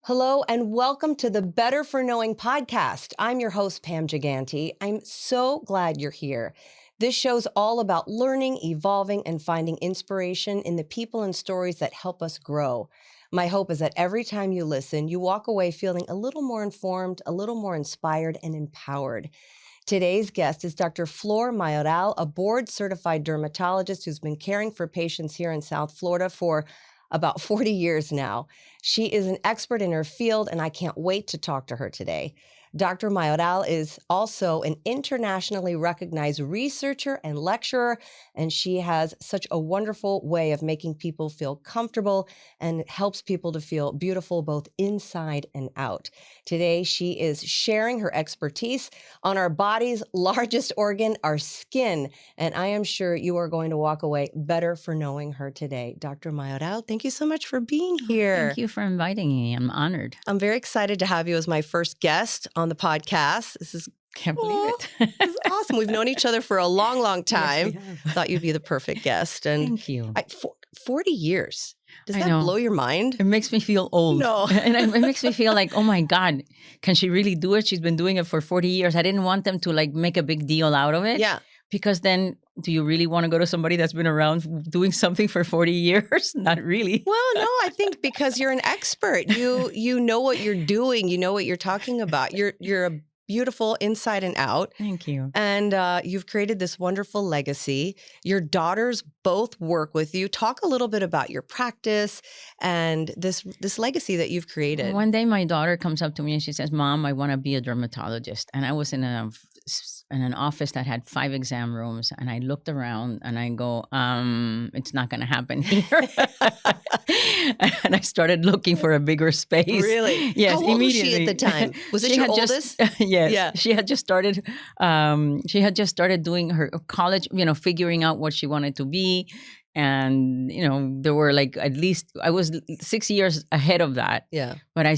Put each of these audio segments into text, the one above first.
Hello and welcome to the Better for Knowing podcast. I'm your host, Pam Giganti. I'm so glad you're here. This show's all about learning, evolving, and finding inspiration in the people and stories that help us grow. My hope is that every time you listen, you walk away feeling a little more informed, a little more inspired, and empowered. Today's guest is Dr. Flor Mayoral, a board-certified dermatologist who's been caring for patients here in South Florida for about 40 years now. She is an expert in her field, and I can't wait to talk to her today. Dr. Mayoral is also an internationally recognized researcher and lecturer, and she has such a wonderful way of making people feel comfortable and helps people to feel beautiful both inside and out. Today, she is sharing her expertise on our body's largest organ, our skin, and I am sure you are going to walk away better for knowing her today. Dr. Mayoral, thank you so much for being here. Thank you for inviting me. I'm honored. I'm very excited to have you as my first guest on the podcast. Can't believe it. This is awesome. We've known each other for a long, long time. Yes, we have. Thought you'd be the perfect guest. And Thank you. 40 years. Does I that know. blow your mind? It makes me feel old. No. And it makes me feel like, oh my God, can she really do it? She's been doing it for 40 years. I didn't want them to make a big deal out of it. Yeah. Because then do you really want to go to somebody that's been around doing something for 40 years? Not really. Well, no, I think because you're an expert, you know what you're doing, you know what you're talking about. You're a beautiful inside and out. Thank you. And you've created this wonderful legacy. Your daughters both work with you. Talk a little bit about your practice and this legacy that you've created. One day my daughter comes up to me and she says, Mom, I want to be a dermatologist. And I was in an office that had 5 exam rooms. And I looked around and I go, it's not going to happen here. And I started looking for a bigger space. Really? Yes, How old immediately. Was she at the time? Was it your oldest? Yes. Yeah. She had just started. She had just started doing her college. Figuring out what she wanted to be, and there were at least I was 6 years ahead of that. Yeah. But I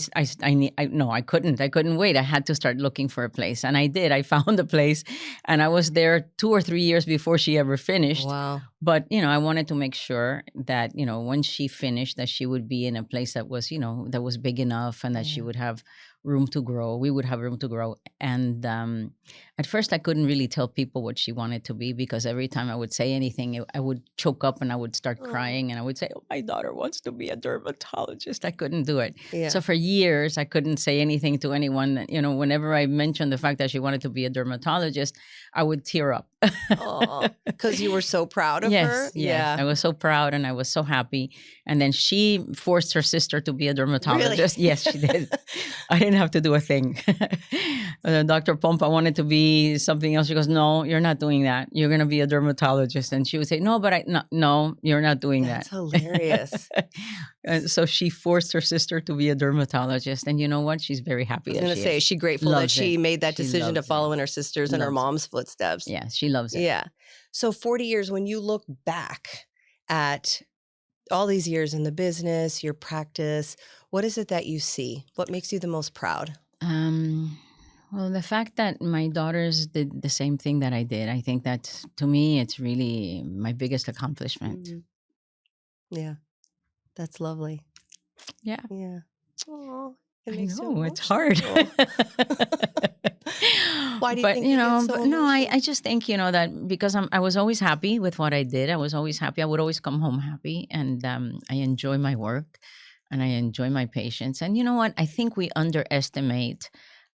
couldn't wait. I had to start looking for a place, and I did. I found a place, and I was there 2 or 3 years before she ever finished. Wow. But I wanted to make sure that when she finished, that she would be in a place that was that was big enough, and that she would have room to grow. We would have room to grow. And at first, I couldn't really tell people what she wanted to be, because every time I would say anything, I would choke up and I would start crying, and I would say, "Oh, my daughter wants to be a dermatologist." I couldn't do it. Yeah. So for years, I couldn't say anything to anyone. That, whenever I mentioned the fact that she wanted to be a dermatologist, I would tear up. Because you were so proud of her? Yes. Yeah. I was so proud and I was so happy. And then she forced her sister to be a dermatologist. Really? Yes, she did. I didn't have to do a thing. Dr. Pompa wanted to be something else. She goes, "No, you're not doing that. You're going to be a dermatologist." And she would say, "No, but no, you're not doing That's that." hilarious. And so she forced her sister to be a dermatologist. And you know what? She's very happy. I was going to say, is she grateful that she made that decision to follow in her sister's and her mom's footsteps? Yeah, she loves it. Yeah. So 40 years, when you look back at all these years in the business, your practice, what is it that you see? What makes you the most proud? Well, the fact that my daughters did the same thing that I did, I think that to me, it's really my biggest accomplishment. Mm-hmm. Yeah. That's lovely. Yeah. Yeah. Oh, I know, it's hard. Why do you think it's so no, I just think, that because I was always happy with what I did. I was always happy. I would always come home happy. And I enjoy my work and I enjoy my patients. And you know what? I think we underestimate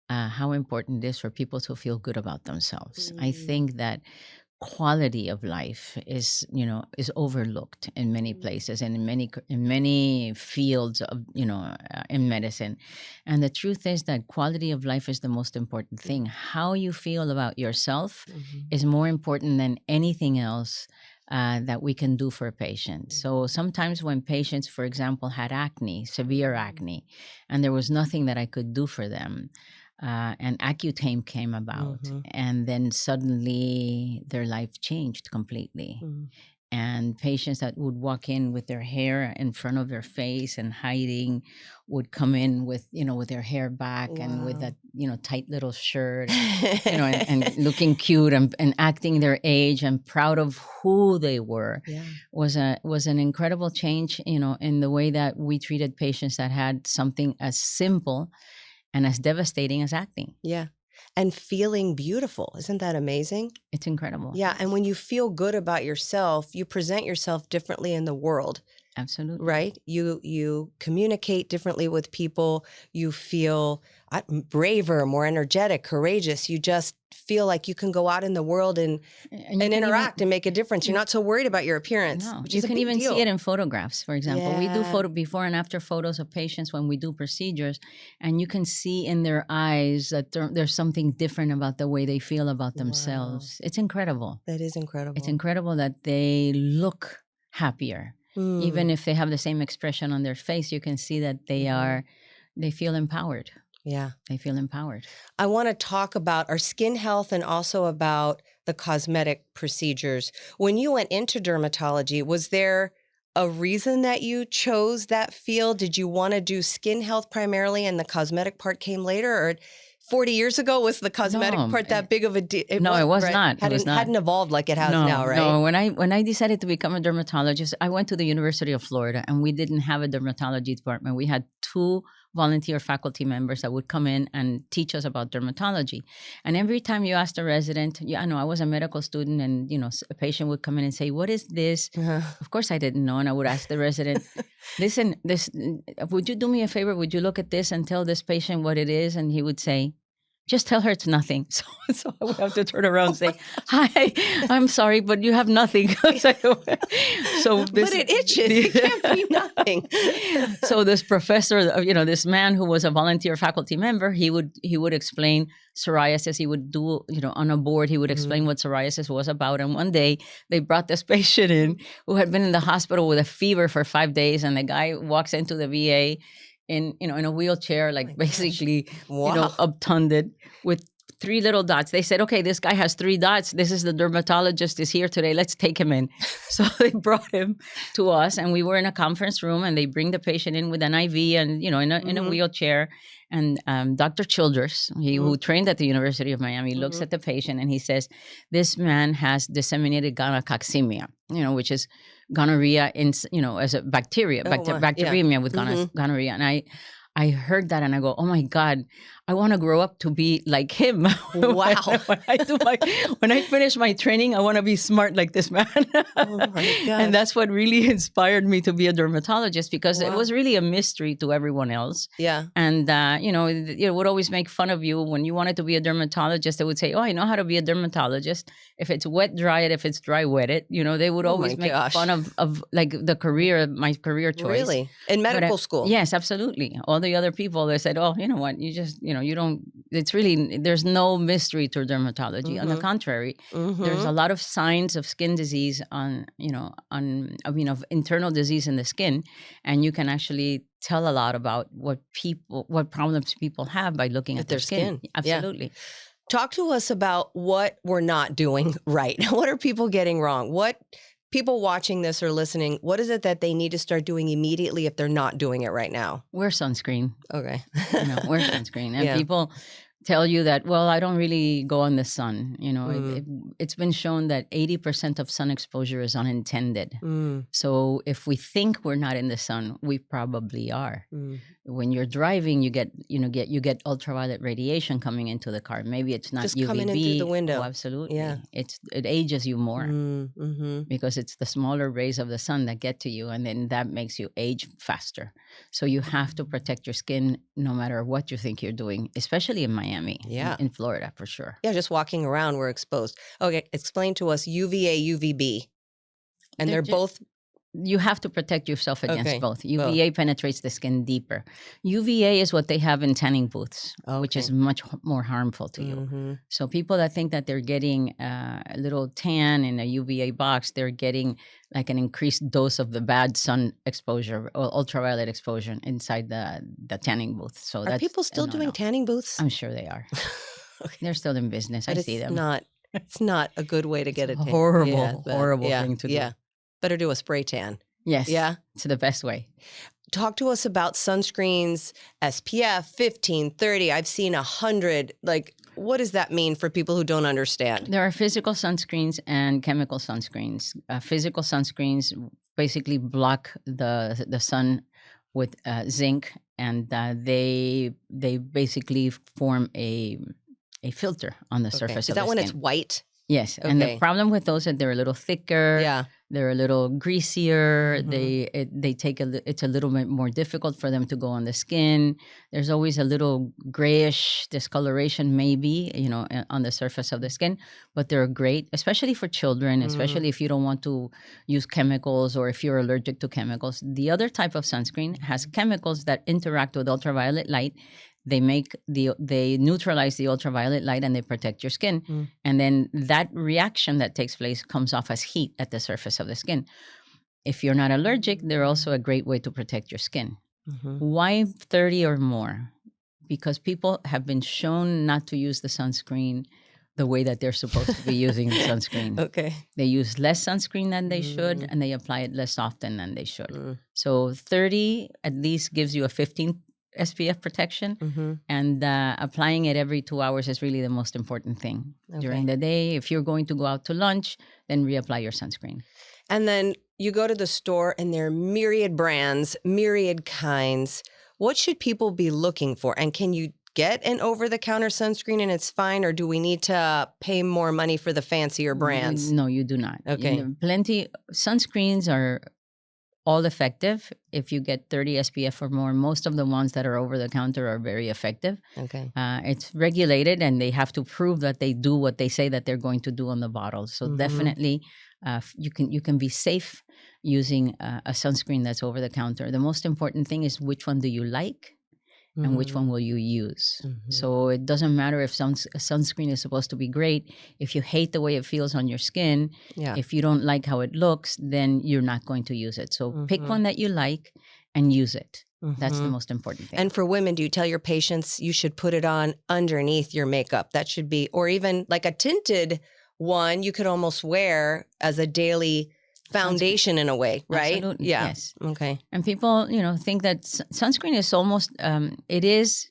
how important it is for people to feel good about themselves. I think that quality of life is overlooked in many places and in many fields of in medicine. And the truth is that quality of life is the most important thing. How you feel about yourself is more important than anything else that we can do for a patient. So sometimes when patients, for example, had acne, severe acne, and there was nothing that I could do for them, and Accutane came about, and then suddenly their life changed completely. and patients that would walk in with their hair in front of their face and hiding would come in with, with their hair back and with that, tight little shirt, and looking cute and acting their age and proud of who they were. Was an incredible change, in the way that we treated patients that had something as simple and as devastating as acting. Yeah. And feeling beautiful. Isn't that amazing? It's incredible. Yeah. And when you feel good about yourself, you present yourself differently in the world. Absolutely. Right? You communicate differently with people. You feel braver, more energetic, courageous. You just feel like you can go out in the world and interact and make a difference. You're not so worried about your appearance. No, which you is a can big even deal. see it in photographs. For example, we do Yeah. before and after photos of patients when we do procedures, and you can see in their eyes that there's something different about the way they feel about themselves. It's incredible. That is incredible. It's incredible that they look happier. Even if they have the same expression on their face, you can see that they feel empowered. Yeah. They feel empowered. I want to talk about our skin health and also about the cosmetic procedures. When you went into dermatology, was there a reason that you chose that field? Did you want to do skin health primarily and the cosmetic part came later? Or 40 years ago, was the cosmetic part that big of a deal? No, it was not. Hadn't evolved like it has now, right? No, when I decided to become a dermatologist, I went to the University of Florida, and we didn't have a dermatology department. We had 2 volunteer faculty members that would come in and teach us about dermatology. And every time you asked a resident, I was a medical student, and a patient would come in and say, "What is this?" Of course, I didn't know, and I would ask the resident, "Listen, would you do me a favor? Would you look at this and tell this patient what it is?" And he would say, "Just tell her it's nothing." So I would have to turn around and say, "Hi, I'm sorry, but you have nothing." But it itches. It can't be nothing. So this professor, this man who was a volunteer faculty member, he would explain psoriasis. He would do, on a board, he would explain what psoriasis was about. And one day they brought this patient in who had been in the hospital with a fever for 5 days, and the guy walks into the VA in a wheelchair, like basically, obtunded with 3 little dots. They said, "Okay, this guy has 3 dots. This is the dermatologist is here today. Let's take him in." So they brought him to us, and we were in a conference room, and they bring the patient in with an IV and, in a wheelchair. And Dr. Childress, who trained at the University of Miami, looks at the patient and he says, "This man has disseminated gonococcemia," which is gonorrhea as a bacteria, bacteremia with gonorrhea. And I heard that and I go, "Oh my God, I want to grow up to be like him." Wow. when I finish my training, I want to be smart like this man. Oh my gosh. And that's what really inspired me to be a dermatologist, because it was really a mystery to everyone else. Yeah. And, it would always make fun of you when you wanted to be a dermatologist. They would say, "Oh, I know how to be a dermatologist. If it's wet, dry it. If it's dry, wet it." They would always make fun of like my career choice. Really? In medical school? Yes, absolutely. All the other people, they said, "Oh, you know what? You just, you don't, it's really, there's no mystery to dermatology." On the contrary, there's a lot of signs of skin disease of internal disease in the skin. And you can actually tell a lot about what problems people have by looking at their skin. Absolutely. Yeah. Talk to us about what we're not doing right. What are people getting wrong? What people watching this or listening, what is it that they need to start doing immediately if they're not doing it right now? Wear sunscreen. Okay. Wear sunscreen. And people tell you that, "Well, I don't really go in the sun." It's been shown that 80% of sun exposure is unintended. So if we think we're not in the sun, we probably are. When you're driving, you get ultraviolet radiation coming into the car. Maybe it's not just UVB. Coming in through the window. Oh, absolutely. Yeah. It ages you more because it's the smaller rays of the sun that get to you, and then that makes you age faster. So you have to protect your skin no matter what you think you're doing, especially in Miami, in Florida, for sure. Yeah, just walking around, we're exposed. Okay, explain to us UVA, UVB. And they're both... You have to protect yourself against both. UVA penetrates the skin deeper. UVA is what they have in tanning booths, which is much more harmful to you. So people that think that they're getting a little tan in a UVA box, they're getting like an increased dose of the bad sun exposure or ultraviolet exposure inside the tanning booth. So are people still doing tanning booths? I'm sure they are. They're still in business. I see them. It's not a good way to get a tan. Horrible thing to do. Yeah. better do a spray tan. Yes. Yeah. It's the best way. Talk to us about sunscreens, SPF 15, 30. I've seen 100. Like, what does that mean for people who don't understand? There are physical sunscreens and chemical sunscreens. Physical sunscreens basically block the sun with zinc, and they basically form a filter on the surface Is of that the when skin. it's white? Yes, and the Okay. problem with those is they're a little thicker. Yeah. They're a little greasier. Mhm. They take it's a little bit more difficult for them to go on the skin. There's always a little grayish discoloration, maybe on the surface of the skin, but they're great, especially for children, especially if you don't want to use chemicals or if you're allergic to chemicals. The other type of sunscreen has chemicals that interact with ultraviolet light. They neutralize the ultraviolet light and they protect your skin. Mm. And then that reaction that takes place comes off as heat at the surface of the skin. If you're not allergic, they're also a great way to protect your skin. Mhm. Why 30 or more? Because people have been shown not to use the sunscreen the way that they're supposed to be using the sunscreen. Okay. They use less sunscreen than they should, and they apply it less often than they should. Mm. So 30 at least gives you a 15 SPF protection, Mhm. and applying it every 2 hours is really the most important thing. During Okay. the day, if you're going to go out to lunch, then reapply your sunscreen. And then you go to the store and there are myriad brands, myriad kinds. What should people be looking for? And can you get an over-the-counter sunscreen and it's fine, or do we need to pay more money for the fancier brands? No, you do not. Okay. Plenty sunscreens are all effective if you get 30 SPF or more. Most of the ones that are over the counter are very effective. Okay. It's regulated, and they have to prove that they do what they say that they're going to do on the bottle. So definitely, you can be safe using a sunscreen that's over the counter. The most important thing is which one do you like, and which one will you use. So it doesn't matter if sunscreen is supposed to be great. If you hate the way it feels on your skin, if you don't like how it looks, then you're not going to use it. So pick one that you like and use it. That's the most important thing. And for women, do you tell your patients you should put it on underneath your makeup? That should be, or even like a tinted one you could almost wear as a daily foundation in a way, right? Absolutely, Yeah. yes. Okay. And people, think that sunscreen is almost, it is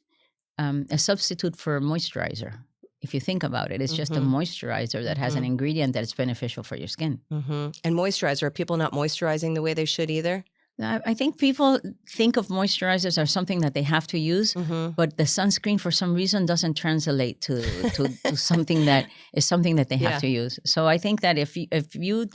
a substitute for moisturizer. If you think about it, it's just a moisturizer that has an ingredient that is beneficial for your skin. And moisturizer, are people not moisturizing the way they should either? I think people think of moisturizers as something that they have to use, but the sunscreen for some reason doesn't translate to something that is something that they have to use. So I think that if you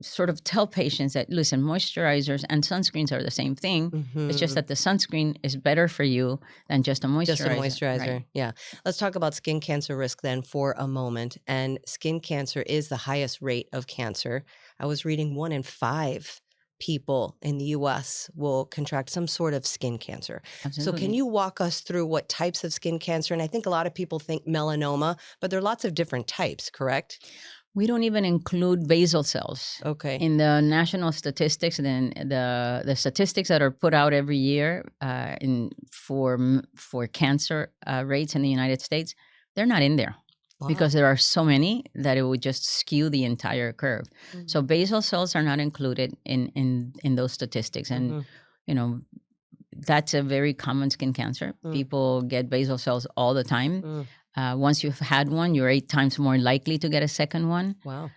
sort of tell patients that, listen, moisturizers and sunscreens are the same thing. It's just that the sunscreen is better for you than just a moisturizer. Just a moisturizer. Right. Yeah. Let's talk about skin cancer risk then for a moment. And skin cancer is the highest rate of cancer. I was reading 1 in 5 people in the US will contract some sort of skin cancer. Absolutely. So can you walk us through what types of skin cancer? And I think a lot of people think melanoma, but there are lots of different types, correct? We don't even include basal cells. Okay. In the national statistics, then the statistics that are put out every year for cancer rates in the United States, they're not in there. Wow. Because there are so many that it would just skew the entire curve. So basal cells are not included in those statistics, and that's a very common skin cancer. People get basal cells all the time. Once you've had one, you're 8 times more likely to get a second one. Wow.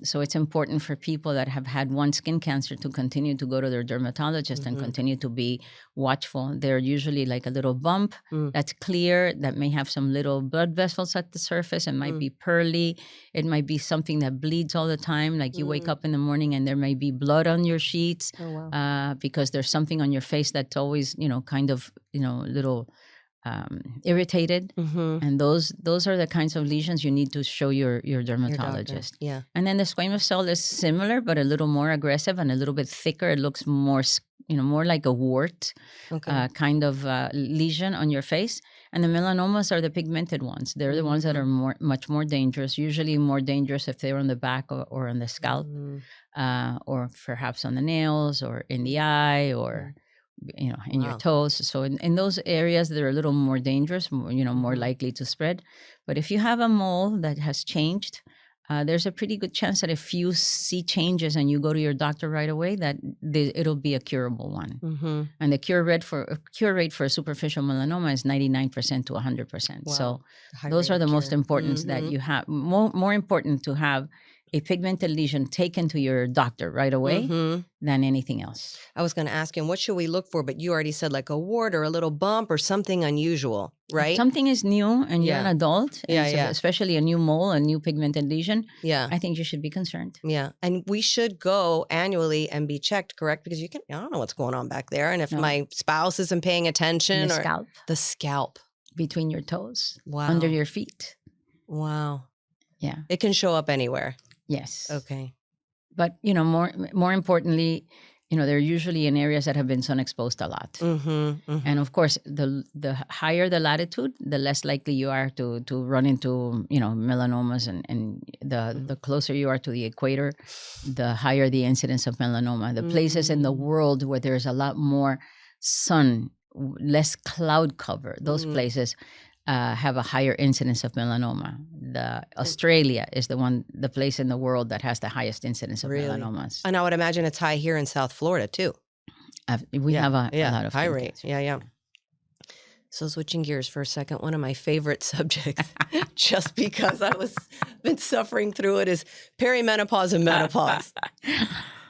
So it's important for people that have had one skin cancer to continue to go to their dermatologist and continue to be watchful. They're usually like a little bump that's clear, that may have some little blood vessels at the surface. It might be pearly. It might be something that bleeds all the time. Like you wake up in the morning and there may be blood on your sheets. Oh, wow. Because there's something on your face that's always, kind of, little irritated, and those are the kinds of lesions you need to show your dermatologist. Yeah. And then the squamous cell is similar, but a little more aggressive and a little bit thicker. It looks more more like a wart kind of lesion on your face. And the melanomas are the pigmented ones. They're the ones that are much more dangerous, usually more dangerous if they're on the back or on the scalp, or perhaps on the nails or in the eye, or in your toes. So in those areas, they're a little more dangerous, more likely to spread. But if you have a mole that has changed, there's a pretty good chance that if you see changes and you go to your doctor right away, that it'll be a curable one. Mm-hmm. And the cure rate for a superficial melanoma is 99% to 100%. Wow. So High those rate are of the most cure. important that you have. More important to have a pigmented lesion taken to your doctor right away than anything else. I was going to ask him, what should we look for? But you already said like a wart or a little bump or something unusual, right? If something is new and you're an adult, and especially a new mole, a new pigmented lesion, I think you should be concerned. Yeah. And we should go annually and be checked, correct? Because I don't know what's going on back there. And if my spouse isn't paying attention, the scalp between your toes, wow, under your feet. Wow. Yeah. It can show up anywhere. Yes. Okay. But, more importantly, they're usually in areas that have been sun exposed a lot. And of course, the higher the latitude, the less likely you are to run into, melanomas. And the closer you are to the equator, the higher the incidence of melanoma. The places in the world where there's a lot more sun, less cloud cover, those places have a higher incidence of melanoma. Australia is the place in the world that has the highest incidence of melanomas. And I would imagine it's high here in South Florida too. We have a lot of high rate. Yeah. So switching gears for a second, one of my favorite subjects, just because been suffering through it, is perimenopause and menopause.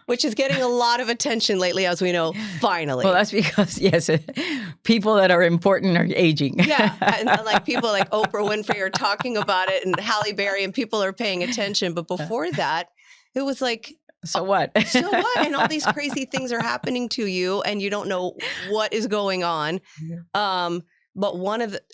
Which is getting a lot of attention lately, as we know, finally. Well, that's because, yes, people that are important are aging. Yeah, and like people like Oprah Winfrey are talking about it, and Halle Berry, and people are paying attention. But before that, it was like, so what? So what? And all these crazy things are happening to you, and you don't know what is going on. But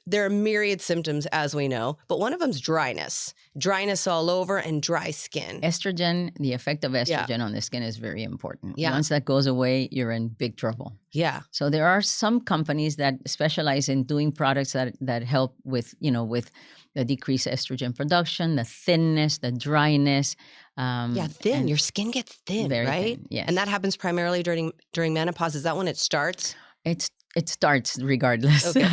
there are myriad symptoms, as we know, but one of them is dryness all over and dry skin. The effect of estrogen on the skin is very important. Once that goes away, you're in big trouble. Yeah. So there are some companies that specialize in doing products that help with the decreased estrogen production, the thinness, the dryness. Thin. Your skin gets thin, very right? Thin, yes. And that happens primarily during menopause. Is that when it starts? It starts regardless. Okay.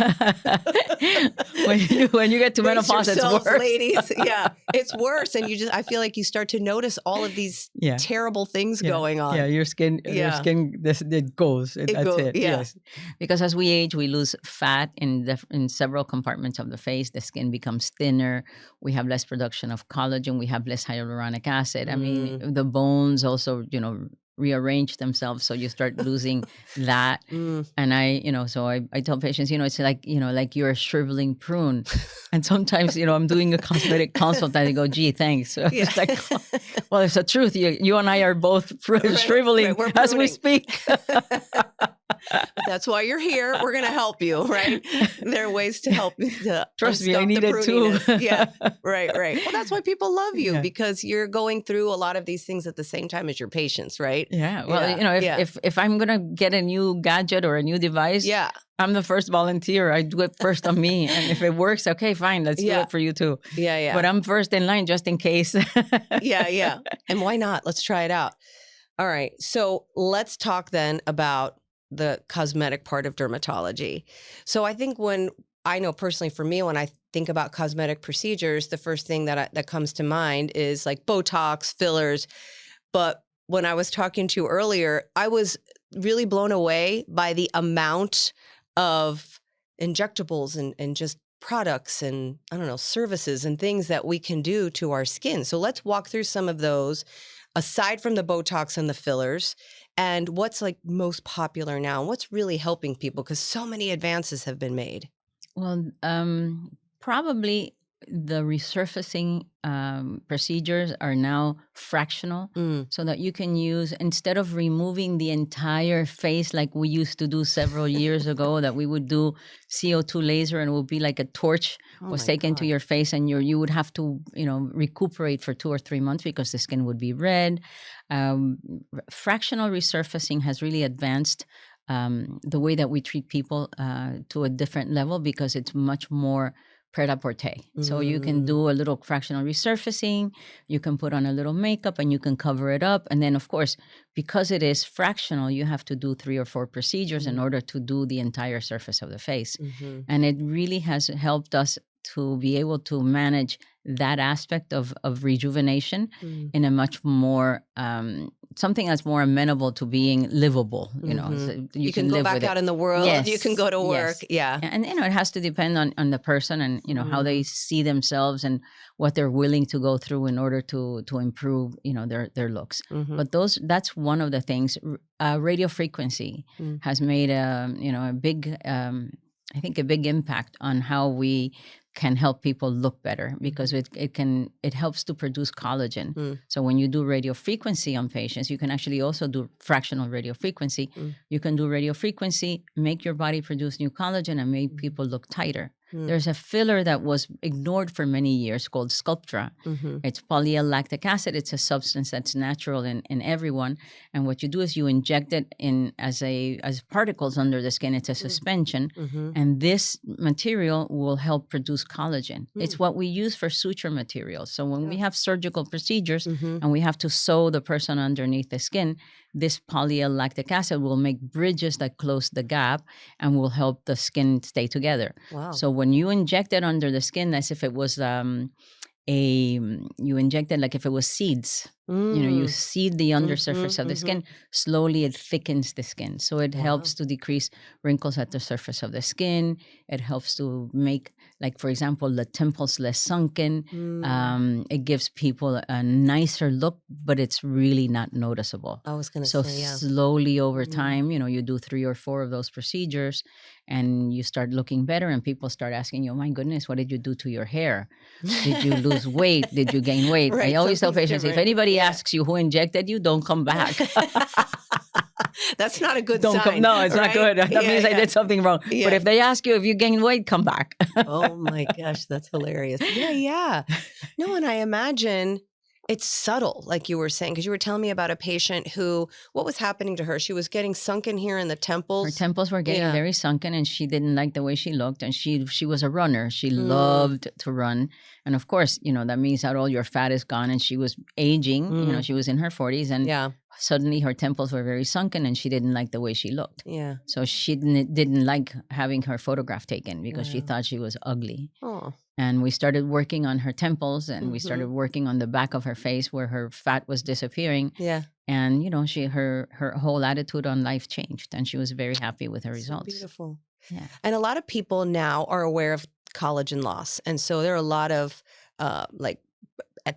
when you get to menopause, it's worse. Ladies. Yeah, it's worse. And I feel like you start to notice all of these terrible things going on. Yeah, your skin, it goes. That's it. Yeah. Yes. Because as we age, we lose fat in several compartments of the face. The skin becomes thinner. We have less production of collagen. We have less hyaluronic acid. I mean, the bones also, rearrange themselves, so you start losing that. And I tell patients, it's like you're a shriveling prune. And sometimes, I'm doing a cosmetic consult and they go, gee, thanks. So it's like, well, it's the truth. You and I are both shriveling as we speak. That's why you're here. We're going to help you, right? There are ways to help you. Trust me, I need it too. Yeah, right. Well, that's why people love you, because you're going through a lot of these things at the same time as your patients, right? Yeah. Well, if I'm going to get a new gadget or a new device, I'm the first volunteer. I do it first on me. And if it works, okay, fine. Let's do it for you too. Yeah. But I'm first in line just in case. Yeah. And why not? Let's try it out. All right. So let's talk then about the cosmetic part of dermatology. So I think I know personally for me, when I think about cosmetic procedures, the first thing that comes to mind is like Botox, fillers. But when I was talking to you earlier, I was really blown away by the amount of injectables and just products and, I don't know, services and things that we can do to our skin. So let's walk through some of those, aside from the Botox and the fillers, and what's like most popular now, and what's really helping people, because so many advances have been made. Well, probably the resurfacing procedures are now fractional, so that you can use, instead of removing the entire face like we used to do several years ago, that we would do CO2 laser and it would be like a torch was taken to your face, and you would have to recuperate for 2 or 3 months because the skin would be red. Fractional resurfacing has really advanced the way that we treat people to a different level, because it's much more pret-a-porter. So you can do a little fractional resurfacing, you can put on a little makeup, and you can cover it up. And then, of course, because it is fractional, you have to do 3 or 4 procedures in order to do the entire surface of the face. And it really has helped us to be able to manage that aspect of rejuvenation in a much more something that's more amenable to being livable. So you can go live back with out it. in the world. Yes, You can go to work. yes. Yeah. And it has to depend on the person and how they see themselves and what they're willing to go through in order to improve their looks. But that's one of the things. Radio frequency has made a big I think a big impact on how we can help people look better, because it helps to produce collagen. So when you do radio frequency on patients, you can actually also do fractional radio frequency. You can do radio frequency, make your body produce new collagen, and make people look tighter. There's a filler that was ignored for many years called Sculptra. It's polyl-lactic acid. It's a substance that's natural in everyone. And what you do is you inject it in as particles under the skin. It's a suspension. And this material will help produce collagen. It's what we use for suture materials. So when we have surgical procedures and we have to sew the person underneath the skin, this polyl-lactic acid will make bridges that close the gap and will help the skin stay together. Wow. So when you inject it under the skin, as if it was you inject it like if it was seeds. You seed the undersurface of the skin. Slowly it thickens the skin. So it helps to decrease wrinkles at the surface of the skin. It helps to make, like, for example, the temples less sunken. It gives people a nicer look, but it's really not noticeable. I was going to say, yeah. Slowly over time, you do 3 or 4 of those procedures and you start looking better, and people start asking you, oh my goodness, what did you do to your hair? Did you lose weight? Did you gain weight? Right, I always tell patients, different. if anybody asks you who injected you, don't come back. That's not a good sign. No, it's not good. That means I did something wrong. Yeah. But if they ask you if you gained weight, come back. Oh my gosh, that's hilarious. Yeah. No, and I imagine it's subtle, like you were saying, because you were telling me about a patient who, what was happening to her? She was getting sunken here in the temples. Her temples were getting very sunken, and she didn't like the way she looked. And she was a runner. She loved to run. And of course, that means that all your fat is gone. And she was aging. She was in her 40s, and suddenly her temples were very sunken, and she didn't like the way she looked. Yeah. So she didn't like having her photograph taken because she thought she was ugly. Oh. And we started working on her temples, and we started working on the back of her face where her fat was disappearing. Yeah. And, her whole attitude on life changed, and she was very happy with her results. Beautiful. Yeah. And a lot of people now are aware of collagen loss. And so there are a lot of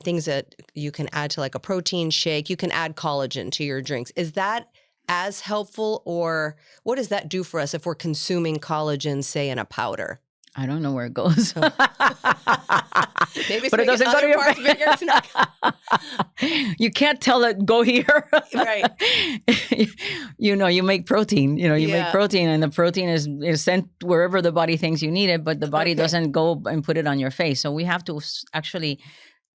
things that you can add to, like a protein shake. You can add collagen to your drinks. Is that as helpful, or what does that do for us if we're consuming collagen, say, in a powder? I don't know where it goes. Maybe it's but it doesn't go to your parts bigger. It's not... You can't tell it, go here. Right. You make protein. You make protein, and the protein is sent wherever the body thinks you need it, but the body doesn't go and put it on your face. So we have to actually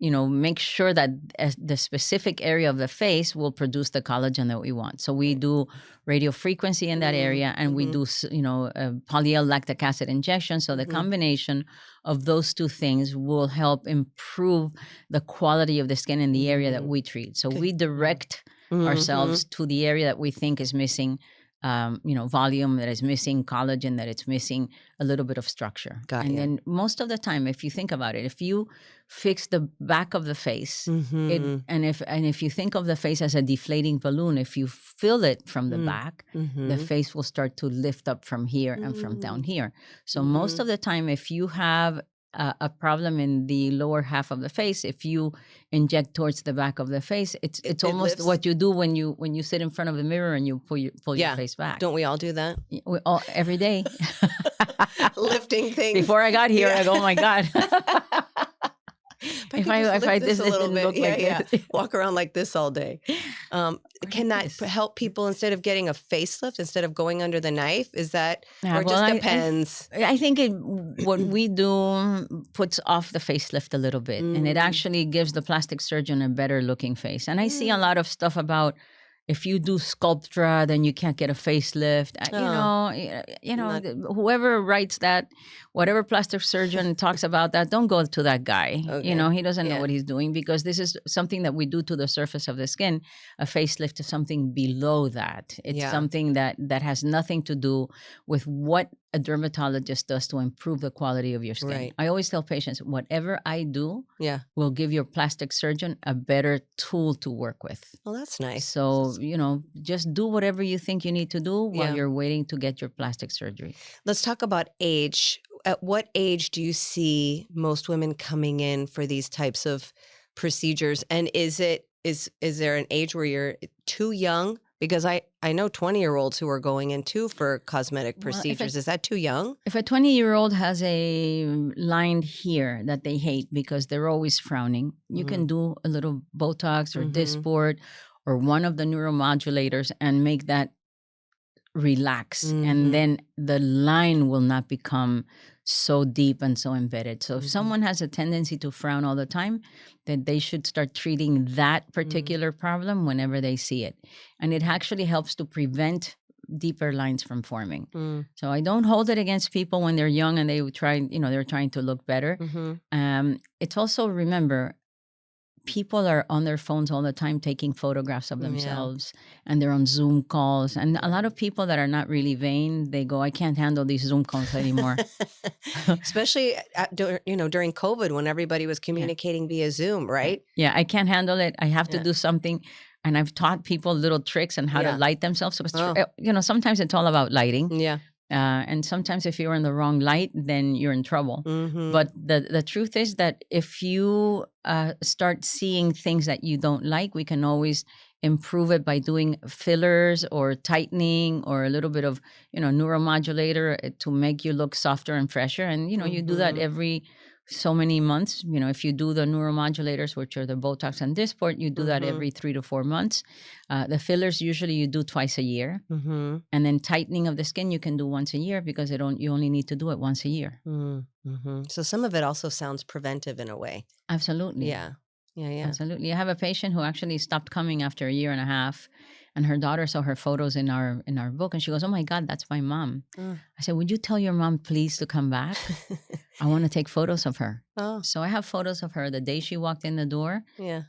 make sure that the specific area of the face will produce the collagen that we want. So we do radio frequency in that area, and we do, polyl-lactic acid injection. So the combination of those two things will help improve the quality of the skin in the area that we treat. So we direct ourselves to the area that we think is missing volume, that is missing collagen, that it's missing a little bit of structure. Then most of the time, if you think about it, if you fix the back of the face, if you think of the face as a deflating balloon, if you fill it from the back, the face will start to lift up from here and from down here. So most of the time, if you have a problem in the lower half of the face, if you inject towards the back of the face, it's almost lifts. what you do when you sit in front of the mirror and you pull your face back. Don't we all do that? We all, every day. Lifting things. Before I got here, I go, oh my God. If I this didn't look like this. Walk around like this all day. Can that help people instead of getting a facelift, instead of going under the knife? Is that, or it just depends? I think what we do puts off the facelift a little bit, and it actually gives the plastic surgeon a better looking face. And I see a lot of stuff about, if you do Sculptra, then you can't get a facelift. Whoever writes that, whatever plastic surgeon talks about that, don't go to that guy. Okay. He doesn't know what he's doing, because this is something that we do to the surface of the skin. A facelift is something below that. It's something that has nothing to do with what a dermatologist does to improve the quality of your skin. Right. I always tell patients, whatever I do Yeah. will give your plastic surgeon a better tool to work with. Well, that's nice. So, just do whatever you think you need to do while Yeah. you're waiting to get your plastic surgery. Let's talk about age. At what age do you see most women coming in for these types of procedures? And is there an age where you're too young? Because I know 20-year-olds who are going in too for cosmetic Well, procedures. Is that too young? If a 20-year-old has a line here that they hate because they're always frowning, you can do a little Botox or Dysport or one of the neuromodulators and make that relax. And then the line will not become so deep and so embedded. So if someone has a tendency to frown all the time, then they should start treating that particular problem whenever they see it. And it actually helps to prevent deeper lines from forming. So I don't hold it against people when they're young and they try, they're trying to look better. It's also, remember, people are on their phones all the time taking photographs of themselves, and they're on Zoom calls. And a lot of people that are not really vain, they go, I can't handle these Zoom calls anymore. Especially during COVID when everybody was communicating via Zoom, right? Yeah, I can't handle it. I have to do something. And I've taught people little tricks on how to light themselves. So sometimes it's all about lighting. Yeah. And sometimes if you're in the wrong light, then you're in trouble. But the truth is that if you start seeing things that you don't like, we can always improve it by doing fillers or tightening or a little bit of, neuromodulator to make you look softer and fresher. And, you do that every so many months. If you do the neuromodulators, which are the Botox and Dysport, you do that every 3 to 4 months. The fillers, usually you do twice a year. And then tightening of the skin, you can do once a year because you only need to do it once a year. So some of it also sounds preventive in a way. Absolutely. Yeah. Absolutely. I have a patient who actually stopped coming after a year and a half, and her daughter saw her photos in our book, and she goes, "Oh my God, that's my mom." I said, "Would you tell your mom please to come back? I want to take photos of her." So I have photos of her the day she walked in the door,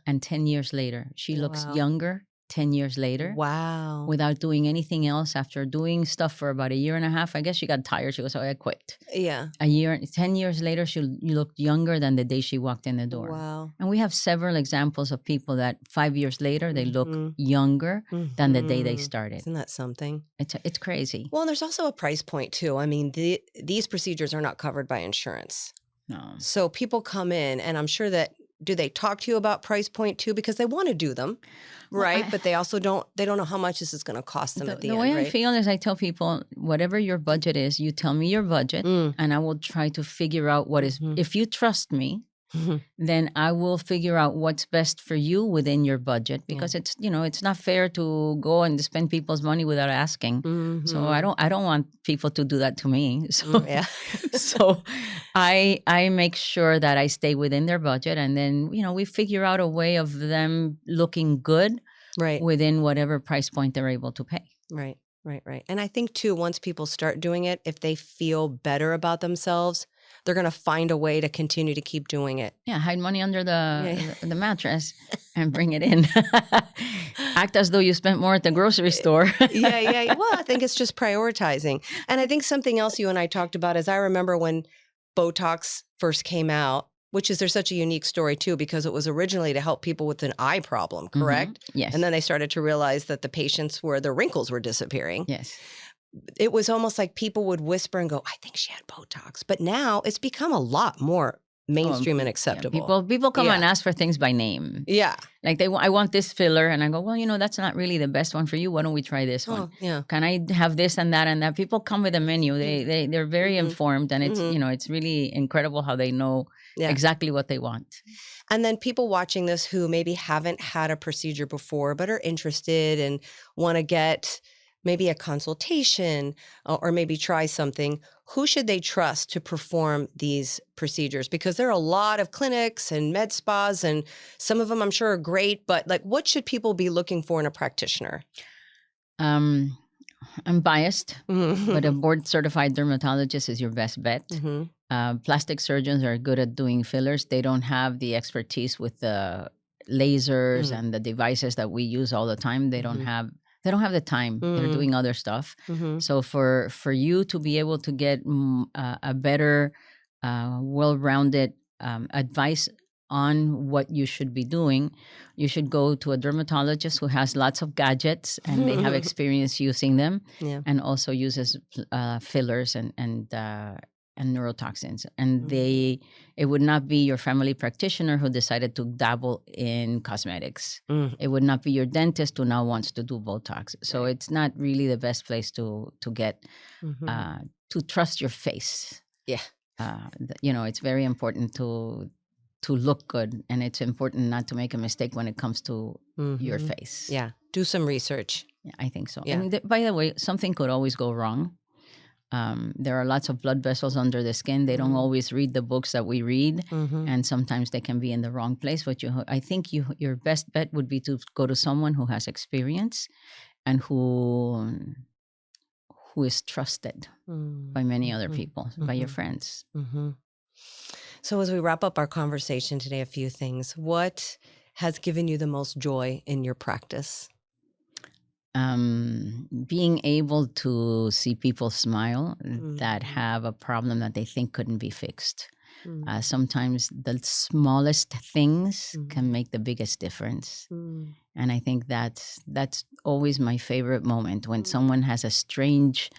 and 10 years later. She looks younger 10 years later. Wow. Without doing anything else. After doing stuff for about a year and a half, I guess she got tired. She goes, "Oh, I quit." Yeah. 10 years later, you looked younger than the day she walked in the door. Wow. And we have several examples of people that 5 years later, they look younger than the day they started. Isn't that something? It's crazy. Well, and there's also a price point too. I mean, these procedures are not covered by insurance. No. So people come in, and I'm sure that, do they talk to you about price point too? Because they want to do them, right? But they also don't know how much this is going to cost them at the end, way right? I feel is I tell people, whatever your budget is, you tell me your budget, and I will try to figure out what is, if you trust me, then I will figure out what's best for you within your budget, because it's, it's not fair to go and spend people's money without asking. So I don't want people to do that to me. So, so I make sure that I stay within their budget, and then, we figure out a way of them looking good within whatever price point they're able to pay. Right. And I think too, once people start doing it, if they feel better about themselves, they're going to find a way to continue to keep doing it. Yeah, hide money under the mattress and bring it in. Act as though you spent more at the grocery store. Yeah. Well, I think it's just prioritizing. And I think something else you and I talked about is, I remember when Botox first came out, which is, there's such a unique story too, because it was originally to help people with an eye problem, correct? Yes. And then they started to realize that the patients where the wrinkles were disappearing. Yes. It was almost like people would whisper and go, I think she had Botox. But now it's become a lot more mainstream and acceptable. Yeah, people come and ask for things by name. Yeah. Like I want this filler, and I go, well, that's not really the best one for you. Why don't we try this one? Yeah. Can I have this and that and that? People come with a menu. They're very informed, and it's it's really incredible how they know exactly what they want. And then people watching this who maybe haven't had a procedure before but are interested and want to get maybe a consultation or maybe try something, who should they trust to perform these procedures? Because there are a lot of clinics and med spas, and some of them I'm sure are great, but like, what should people be looking for in a practitioner? I'm biased, but a board certified dermatologist is your best bet. Plastic surgeons are good at doing fillers. They don't have the expertise with the lasers and the devices that we use all the time. They don't have they don't have the time. They're Mm. doing other stuff. Mm-hmm. So for you to be able to get a better, well-rounded advice on what you should be doing, you should go to a dermatologist who has lots of gadgets and they have experience using them, Yeah. and also uses fillers and neurotoxins. And it would not be your family practitioner who decided to dabble in cosmetics. Mm. It would not be your dentist who now wants to do Botox. So Right. it's not really the best place to get to trust your face. Yeah. It's very important to look good, and it's important not to make a mistake when it comes to your face. Yeah. Do some research. Yeah, I think so. Yeah. And by the way, something could always go wrong. There are lots of blood vessels under the skin. They don't always read the books that we read, and sometimes they can be in the wrong place. But I think your best bet would be to go to someone who has experience and who is trusted by many other people, by your friends. So as we wrap up our conversation today, a few things. What has given you the most joy in your practice? Being able to see people smile that have a problem that they think couldn't be fixed. Sometimes the smallest things can make the biggest difference. And I think that's always my favorite moment, when someone has a strange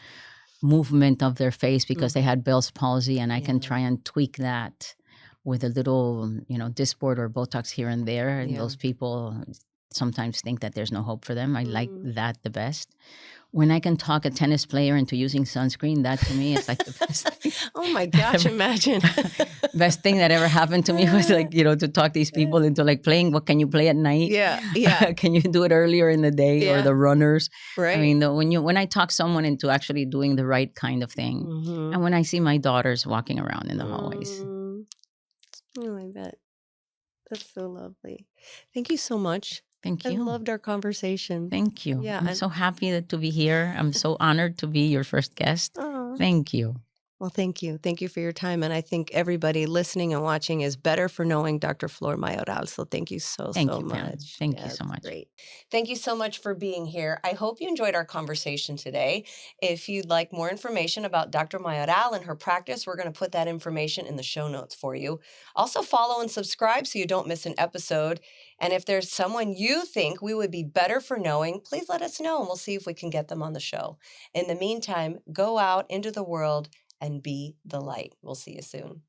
movement of their face because they had Bell's palsy, and I can try and tweak that with a little, Dysport or Botox here and there. And those people sometimes think that there's no hope for them. I like that the best. When I can talk a tennis player into using sunscreen, that to me is like the best thing. Oh my gosh, imagine. Best thing that ever happened to me was to talk these people into playing. What can you play at night? Yeah. Can you do it earlier in the day, or the runners? Right. I mean, when I talk someone into actually doing the right kind of thing, and when I see my daughters walking around in the hallways. Oh, I bet. That's so lovely. Thank you so much. Thank I you. loved our conversation. Thank you. Yeah, I'm so happy to be here. I'm so honored to be your first guest. Thank you. Well, thank you. Thank you for your time. And I think everybody listening and watching is better for knowing Dr. Flor Mayoral. So thank you so Thank you, much. Pam. Thank you so much. Great. Thank you so much for being here. I hope you enjoyed our conversation today. If you'd like more information about Dr. Mayoral and her practice, we're going to put that information in the show notes for you. Also, follow and subscribe so you don't miss an episode. And if there's someone you think we would be better for knowing, please let us know and we'll see if we can get them on the show. In the meantime, go out into the world and be the light. We'll see you soon.